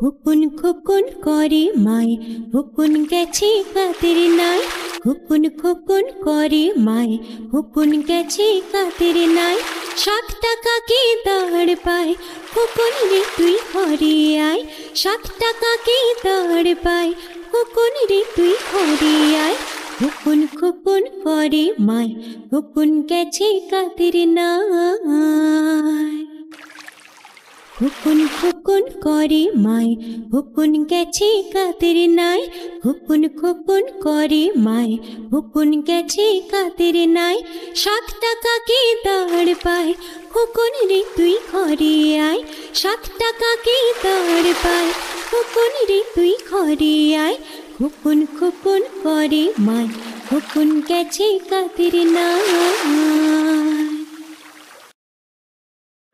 খুকুন খুকুন করে মায়, হুকুন গেছে কাদের নাই। খুকুন খুকুন করে মায়, হুকুন গেছে কাদের নাই। 7 টাকা কি দাঁড় পায়, খুকুন রে তুই ঘরে আয়। 7 টাকা কি দাঁড় পায়, খুকুন রে তুই ঘরে আয়। খুকুন খুকুন করে মায়, হুকুন গেছে কাদের নাই। খুকুন খুকুন করে মায়, হুকুন গেছে কাদের নাই। খুকুন খুকুন করে মায়, হুকুন গেছে কাদের নাই। 7 টাকা কি দাঁড় পায়, খুকুন রে তুই ঘরে আয়। 7 টাকা কি দাঁড় পায়, খুকুন রে তুই ঘরে আয়। খুকুন খুকুন করে মায়, হুকুন গেছে কাদের নাই।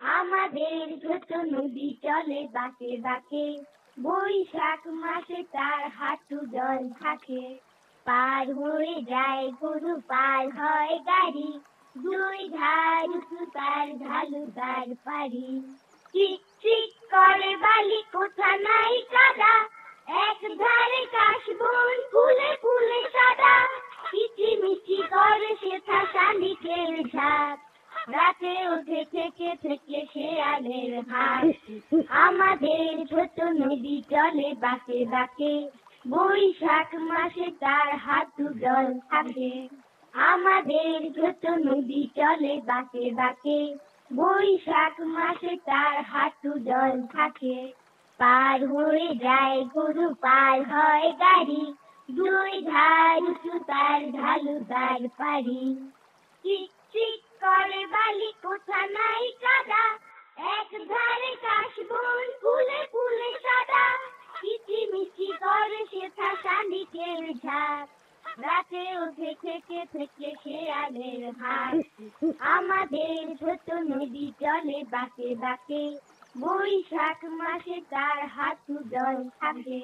আমাদের ছোট নদী চলে বাঁকে বাঁকে, বৈশাখ মাসে তার হাঁটু জল থাকে। পার হয়ে যায় গরু, পার হয় গাড়ি, 2 ধার উঁচু তার ঢালু তার পাড়ি। চিক চিক করে বালি, কোথা নাই কাদা, এক ধারে কাশবন ফুলে ফুলে সাদা। কিচিমিচি করে সেথা শালিকের ঝাঁক, রাতে ওঠে থেকে থেকে শেয়ালের হাট। আমাদের ছোট নদী চলে বাঁকে বাঁকে, বৈশাখ মাসে তার হাঁটু জল থাকে। আমাদের ছোট নদী চলে বাঁকে বাঁকে, বৈশাখ মাসে তার হাঁটু জল থাকে। পার হয়ে যায় গরু, পার হয় গাড়ি, 2 ধার উঁচু তার ঢালু তার পাড়ি। চিক চিক করে বালি, কোথা নাই কাদা, এক ধারে কাশবন ফুলে ফুলে সাদা। কিচিমিচি করে সেথা শালিকের ঝাঁক, রাতে ওঠে থেকে থেকে শেয়ালের হাট। আমাদের ছোট নদী চলে বাঁকে বাঁকে, বৈশাখ মাসে তার হাঁটু জল থাকে।